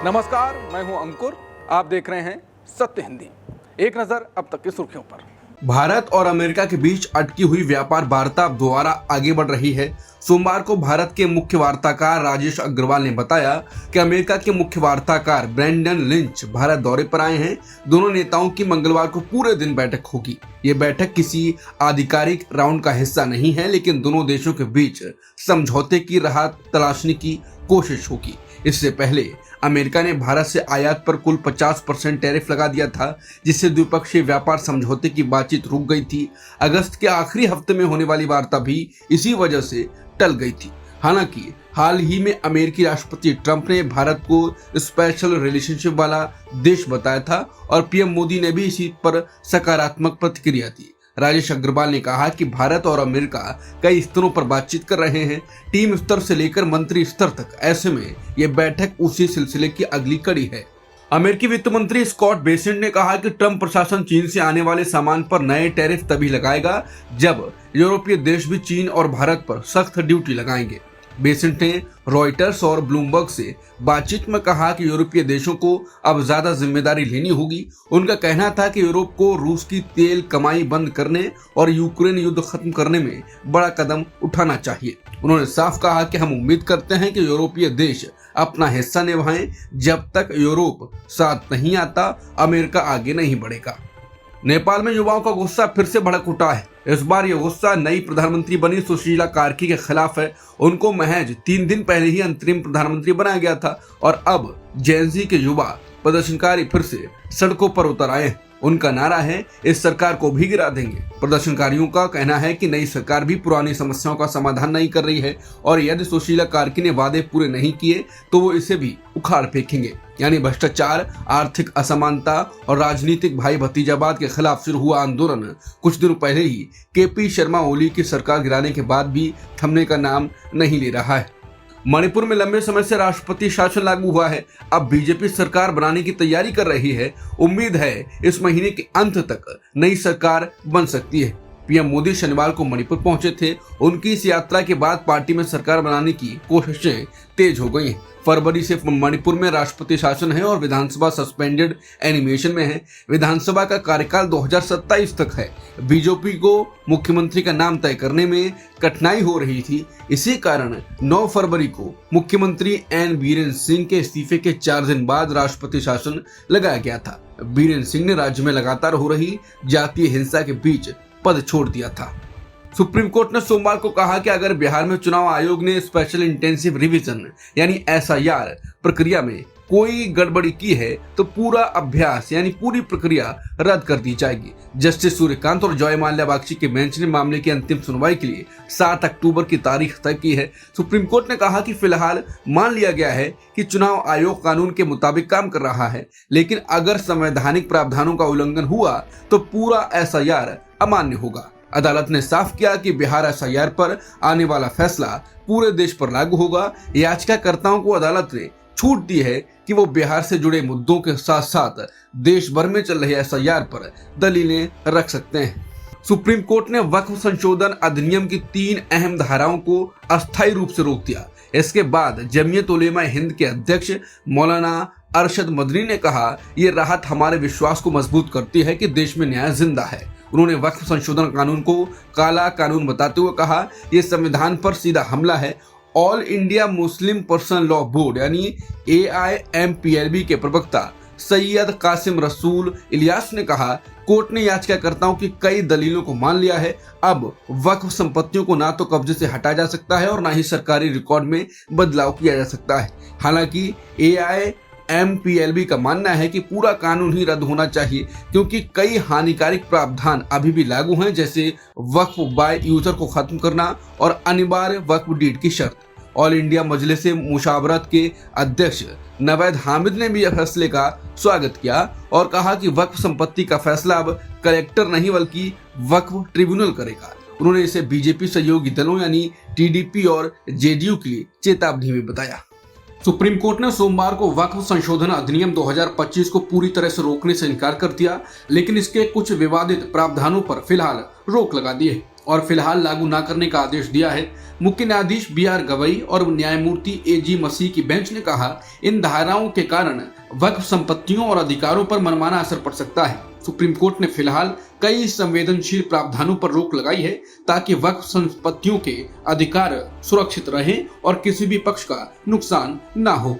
नमस्कार, मैं हूं अंकुर। आप देख रहे हैं सत्य हिंदी। एक नजर अब तक की सुर्खियों पर। भारत और अमेरिका के बीच अटकी हुई व्यापार वार्ता अब दोबारा आगे बढ़ रही है। सोमवार को भारत के मुख्य वार्ताकार राजेश अग्रवाल ने बताया कि अमेरिका के मुख्य वार्ताकार ब्रेंडन लिंच भारत दौरे पर आए हैं। दोनों नेताओं की मंगलवार को पूरे दिन बैठक होगी। ये बैठक किसी आधिकारिक राउंड का हिस्सा नहीं है, लेकिन दोनों देशों के बीच समझौते की राह तलाशने की कोशिश होगी। इससे पहले अमेरिका ने भारत से आयात पर कुल 50% टैरिफ लगा दिया था, जिससे द्विपक्षीय व्यापार समझौते की बातचीत रुक गई थी। अगस्त के आखिरी हफ्ते में होने वाली वार्ता भी इसी वजह से टल गई थी। हालांकि हाल ही में अमेरिकी राष्ट्रपति ट्रंप ने भारत को स्पेशल रिलेशनशिप वाला देश बताया था और पीएम मोदी ने भी इसी पर सकारात्मक प्रतिक्रिया दी। राजेश अग्रवाल ने कहा कि भारत और अमेरिका कई स्तरों पर बातचीत कर रहे हैं, टीम स्तर से लेकर मंत्री स्तर तक। ऐसे में ये बैठक उसी सिलसिले की अगली कड़ी है। अमेरिकी वित्त मंत्री स्कॉट बेसेंट ने कहा कि ट्रंप प्रशासन चीन से आने वाले सामान पर नए टैरिफ तभी लगाएगा जब यूरोपीय देश भी चीन और भारत पर सख्त ड्यूटी लगाएंगे। बेसेंट ने रॉयटर्स और ब्लूमबर्ग से बातचीत में कहा कि यूरोपीय देशों को अब ज्यादा जिम्मेदारी लेनी होगी। उनका कहना था कि यूरोप को रूस की तेल कमाई बंद करने और यूक्रेन युद्ध खत्म करने में बड़ा कदम उठाना चाहिए। उन्होंने साफ कहा कि हम उम्मीद करते हैं कि यूरोपीय देश अपना हिस्सा निभाएं। जब तक यूरोप साथ नहीं आता, अमेरिका आगे नहीं बढ़ेगा। नेपाल में युवाओं का गुस्सा फिर से भड़क उठा है। इस बार यह गुस्सा नई प्रधानमंत्री बनी सुशीला कार्की के खिलाफ है। उनको महज 3 दिन पहले ही अंतरिम प्रधानमंत्री बनाया गया था और अब जेएनजी के युवा प्रदर्शनकारी फिर से सड़कों पर उतर आए हैं। उनका नारा है, इस सरकार को भी गिरा देंगे। प्रदर्शनकारियों का कहना है कि नई सरकार भी पुरानी समस्याओं का समाधान नहीं कर रही है और यदि सुशीला कार्की ने वादे पूरे नहीं किए तो वो इसे भी उखाड़ फेंकेंगे। यानी भ्रष्टाचार, आर्थिक असमानता और राजनीतिक भाई भतीजावाद के खिलाफ शुरू हुआ आंदोलन कुछ दिनों पहले ही केपी शर्मा ओली की सरकार गिराने के बाद भी थमने का नाम नहीं ले रहा है। मणिपुर में लंबे समय से राष्ट्रपति शासन लागू हुआ है। अब बीजेपी सरकार बनाने की तैयारी कर रही है। उम्मीद है इस महीने के अंत तक नई सरकार बन सकती है। पीएम मोदी शनिवार को मणिपुर पहुंचे थे। उनकी इस यात्रा के बाद पार्टी में सरकार बनाने की कोशिशें तेज हो गई हैं। फरवरी से मणिपुर में राष्ट्रपति शासन है और विधानसभा सस्पेंडेड एनिमेशन में है। विधानसभा का कार्यकाल 2027 तक है। बीजेपी को मुख्यमंत्री का नाम तय करने में कठिनाई हो रही थी। इसी कारण 9 फरवरी को मुख्यमंत्री एन बीरेन सिंह के इस्तीफे के 4 दिन बाद राष्ट्रपति शासन लगाया गया था। बीरेन सिंह ने राज्य में लगातार हो रही जातीय हिंसा के बीच पद छोड़ दिया था। सुप्रीम कोर्ट ने सोमवार को कहा कि अगर बिहार में चुनाव आयोग ने स्पेशल इंटेंसिव रिवीजन यानी एसआईआर प्रक्रिया में कोई गड़बड़ी की है तो पूरा अभ्यास यानी पूरी प्रक्रिया रद्द कर दी जाएगी। जस्टिस सूर्यकांत और जॉय माल्या बागची के बेंच ने मामले की अंतिम सुनवाई के लिए 7 अक्टूबर की तारीख तय की है। सुप्रीम कोर्ट ने कहा कि फिलहाल मान लिया गया है कि चुनाव आयोग कानून के मुताबिक काम कर रहा है, लेकिन अगर संवैधानिक प्रावधानों का उल्लंघन हुआ तो पूरा एसआईआर अमान्य होगा। अदालत ने साफ किया कि बिहार एसआईआर पर आने वाला फैसला पूरे देश पर लागू होगा। याचिकाकर्ताओं को अदालत ने छूट दी है कि वो बिहार से जुड़े मुद्दों के साथ साथ देश भर में चल रहे एसआईआर पर दलीलें रख सकते हैं। सुप्रीम कोर्ट ने वक्फ संशोधन अधिनियम की 3 अहम धाराओं को अस्थायी रूप से रोक दिया। इसके बाद जमीयत उलेमा हिंद के अध्यक्ष मौलाना अरशद मदनी ने कहा, ये राहत हमारे विश्वास को मजबूत करती है कि देश में न्याय जिंदा है। उन्होंने वक्फ संशोधन कानून को काला कानून बताते हुए कहा, यह संविधान पर सीधा हमला है। All India Muslim personal law board यानी AIMPLB के प्रवक्ता सैयद कासिम रसूल इलियास ने कहा, कोर्ट ने याचिकाकर्ताओं की कई दलीलों को मान लिया है। अब वक्फ संपत्तियों को ना तो कब्जे से हटाया जा सकता है और ना ही सरकारी रिकॉर्ड में बदलाव किया जा सकता है। हालांकि AIMPLB का मानना है कि पूरा कानून ही रद्द होना चाहिए क्योंकि कई हानिकारक प्रावधान अभी भी लागू हैं, जैसे वक्फ बाय यूजर को खत्म करना और अनिवार्य वक्फ डीड की शर्त। ऑल इंडिया मजलिस मुशावरत के अध्यक्ष नवैद हामिद ने भी फैसले का स्वागत किया और कहा कि वक्फ संपत्ति का फैसला अब कलेक्टर नहीं बल्कि वक्फ ट्रिब्यूनल करेगा। उन्होंने इसे बीजेपी सहयोगी दलों यानी TDP और JDU के लिए चेतावनी में बताया। सुप्रीम कोर्ट ने सोमवार को वक्फ संशोधन अधिनियम 2025 को पूरी तरह से रोकने से इनकार कर दिया, लेकिन इसके कुछ विवादित प्रावधानों पर फिलहाल रोक लगा दी है। और फिलहाल लागू न करने का आदेश दिया है। मुख्य न्यायाधीश BR गवई और न्यायमूर्ति AG मसीह की बेंच ने कहा, इन धाराओं के कारण वक्फ संपत्तियों और अधिकारों पर मनमाना असर पड़ सकता है। सुप्रीम कोर्ट ने फिलहाल कई संवेदनशील प्रावधानों पर रोक लगाई है ताकि वक्फ संपत्तियों के अधिकार सुरक्षित रहें और किसी भी पक्ष का नुकसान न हो।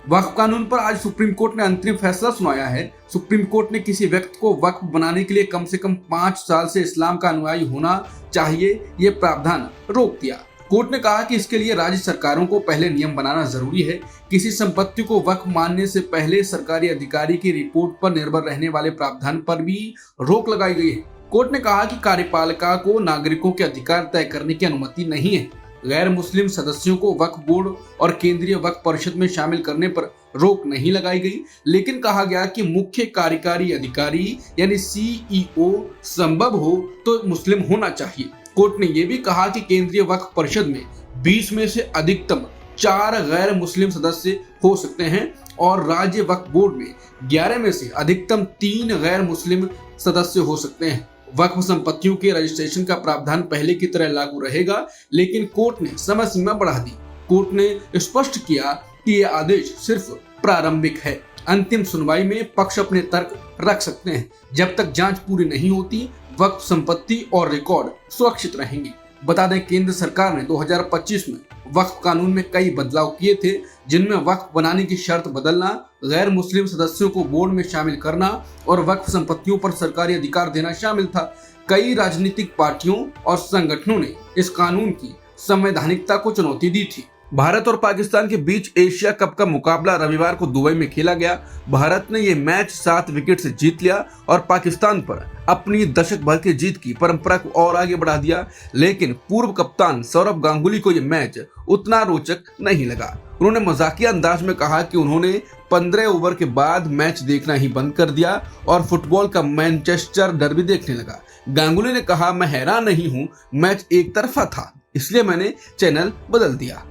वक्फ कानून पर आज सुप्रीम कोर्ट ने अंतरिम फैसला सुनाया है। सुप्रीम कोर्ट ने किसी व्यक्ति को वक्फ बनाने के लिए कम से कम 5 साल से इस्लाम का अनुयायी होना चाहिए, ये प्रावधान रोक दिया। कोर्ट ने कहा कि इसके लिए राज्य सरकारों को पहले नियम बनाना जरूरी है। किसी संपत्ति को वक्फ मानने से पहले सरकारी अधिकारी की रिपोर्ट पर निर्भर रहने वाले प्रावधान पर भी रोक लगाई गई है। कोर्ट ने कहा कि कार्यपालिका को नागरिकों के अधिकार तय करने की अनुमति नहीं है। गैर मुस्लिम सदस्यों को वक्फ बोर्ड और केंद्रीय वक्फ परिषद में शामिल करने पर रोक नहीं लगाई गई, लेकिन कहा गया कि मुख्य कार्यकारी अधिकारी यानी CEO संभव हो तो मुस्लिम होना चाहिए। कोर्ट ने यह भी कहा कि केंद्रीय वक्फ परिषद में 20 में से अधिकतम 4 गैर मुस्लिम सदस्य हो सकते हैं और राज्य वक्फ बोर्ड में 11 में से अधिकतम 3 गैर मुस्लिम सदस्य हो सकते हैं। वक्फ संपत्तियों के रजिस्ट्रेशन का प्रावधान पहले की तरह लागू रहेगा, लेकिन कोर्ट ने समय सीमा बढ़ा दी। कोर्ट ने स्पष्ट किया कि यह आदेश सिर्फ प्रारंभिक है। अंतिम सुनवाई में पक्ष अपने तर्क रख सकते हैं। जब तक जांच पूरी नहीं होती, वक्फ संपत्ति और रिकॉर्ड सुरक्षित रहेंगे। बता दें, केंद्र सरकार ने 2025 में वक्फ कानून में कई बदलाव किए थे, जिनमें वक्फ बनाने की शर्त बदलना, गैर मुस्लिम सदस्यों को बोर्ड में शामिल करना और वक्फ संपत्तियों पर सरकारी अधिकार देना शामिल था। कई राजनीतिक पार्टियों और संगठनों ने इस कानून की संवैधानिकता को चुनौती दी थी। भारत और पाकिस्तान के बीच एशिया कप का मुकाबला रविवार को दुबई में खेला गया। भारत ने ये मैच 7 विकेट से जीत लिया और पाकिस्तान पर अपनी दशक भर की जीत की परंपरा को और आगे बढ़ा दिया। लेकिन पूर्व कप्तान सौरव गांगुली को यह मैच उतना रोचक नहीं लगा। उन्होंने मजाकिया अंदाज में कहा कि उन्होंने 15 ओवर के बाद मैच देखना ही बंद कर दिया और फुटबॉल का मैनचेस्टर डर्बी देखने लगा। गांगुली ने कहा, मैं हैरान नहीं हूँ, मैच एक तरफा था, इसलिए मैंने चैनल बदल दिया।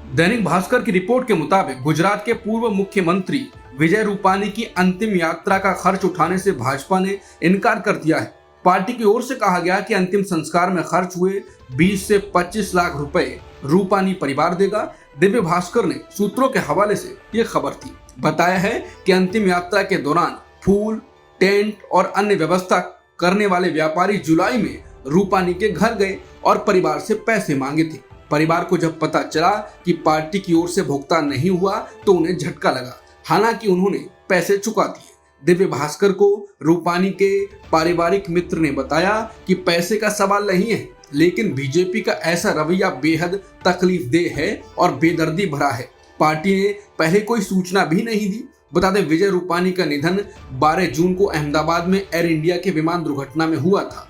दैनिक भास्कर की रिपोर्ट के मुताबिक गुजरात के पूर्व मुख्यमंत्री विजय रूपानी की अंतिम यात्रा का खर्च उठाने से भाजपा ने इनकार कर दिया है। पार्टी की ओर से कहा गया कि अंतिम संस्कार में खर्च हुए 20 से 25 लाख रुपए रूपानी परिवार देगा। दिव्य भास्कर ने सूत्रों के हवाले से ये खबर थी। बताया है कि अंतिम यात्रा के दौरान फूल, टेंट और अन्य व्यवस्था करने वाले व्यापारी जुलाई में रूपानी के घर गए और परिवार से पैसे मांगे थे। परिवार को जब पता चला कि पार्टी की ओर से भुगतान नहीं हुआ तो उन्हें झटका लगा। हालांकि उन्होंने पैसे चुका दिए। दिव्य भास्कर को रूपानी के पारिवारिक मित्र ने बताया कि पैसे का सवाल नहीं है, लेकिन बीजेपी का ऐसा रवैया बेहद तकलीफदेह है और बेदर्दी भरा है। पार्टी ने पहले कोई सूचना भी नहीं दी। बता दें, विजय रूपानी का निधन 12 जून को अहमदाबाद में एयर इंडिया के विमान दुर्घटना में हुआ था।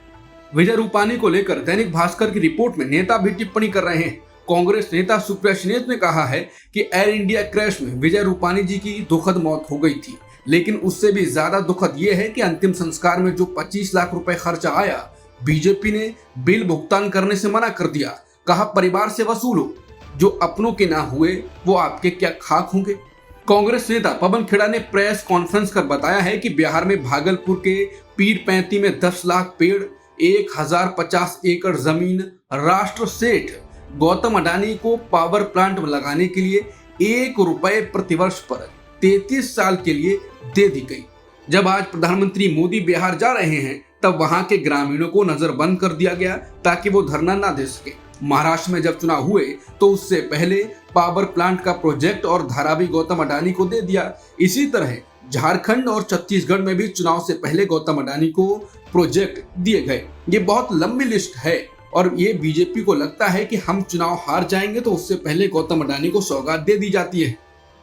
विजय रूपानी को लेकर दैनिक भास्कर की रिपोर्ट में नेता भी टिप्पणी कर रहे हैं। कांग्रेस नेता सुप्रिया श्रीनेत ने कहा है कि एयर इंडिया क्रैश में विजय रूपानी जी की दुखद मौत हो गई थी, लेकिन उससे भी ज्यादा दुखद यह है कि अंतिम संस्कार में जो 25 लाख रुपए खर्चा आया, बीजेपी ने बिल भुगतान करने से मना कर दिया। कहा, परिवार से वसूलो, जो अपनों के ना हुए वो आपके क्या खाक होंगे। कांग्रेस नेता पवन खेड़ा ने प्रेस कॉन्फ्रेंस कर बताया है कि बिहार में भागलपुर के पीर पैंती में 10 लाख पेड़, 1050 एकड़ जमीन राष्ट्र सेठ गौतम अडानी को पावर प्लांट लगाने के लिए 1 रुपए प्रतिवर्ष पर 33 साल के लिए दे दी गई। जब आज प्रधानमंत्री मोदी बिहार जा रहे हैं, तब वहां के ग्रामीणों को नजरबंद कर दिया गया ताकि वो धरना ना दे सके। महाराष्ट्र में जब चुनाव हुए तो उससे पहले पावर प्लांट का प्रोजेक्ट और धारावी गौतम अडानी को दे दिया। इसी तरह झारखंड और छत्तीसगढ़ में भी चुनाव से पहले गौतम अडानी को प्रोजेक्ट दिए गए। ये बहुत लंबी लिस्ट है और ये बीजेपी को लगता है कि हम चुनाव हार जाएंगे तो उससे पहले गौतम अडानी को सौगात दे दी जाती है।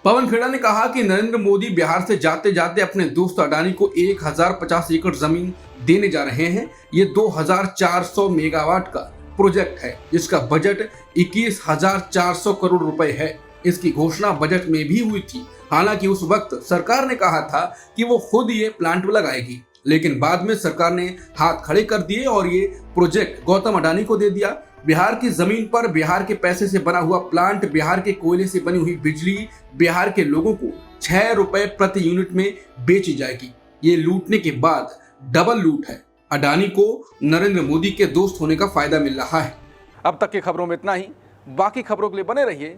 पवन खेड़ा ने कहा कि नरेंद्र मोदी बिहार से जाते जाते अपने दोस्त अडानी को 1050 एकड़ जमीन देने जा रहे हैं। ये 2400 मेगावाट का प्रोजेक्ट है, जिसका बजट 21,400 करोड़ रुपए है। इसकी घोषणा बजट में भी हुई थी। हालांकि उस वक्त सरकार ने कहा था कि वो खुद ये प्लांट लगाएगी, लेकिन बाद में सरकार ने हाथ खड़े कर दिए और ये प्रोजेक्ट गौतम अडानी को दे दिया। बिहार की जमीन पर बिहार के पैसे से बना हुआ प्लांट, बिहार के कोयले से बनी हुई बिजली बिहार के लोगों को 6 रुपए प्रति यूनिट में बेची जाएगी। ये लूटने के बाद डबल लूट है। अडानी को नरेंद्र मोदी के दोस्त होने का फायदा मिल रहा है। अब तक की खबरों में इतना ही। बाकी खबरों के लिए बने रहिए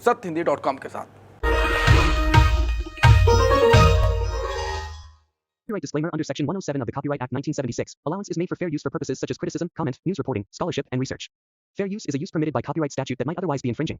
सत्यहिंदी.com के साथ। Copyright disclaimer under Section 107 of the Copyright Act 1976. Allowance is made for fair use for purposes such as criticism, comment, news reporting, scholarship, and research. Fair use is a use permitted by copyright statute that might otherwise be infringing.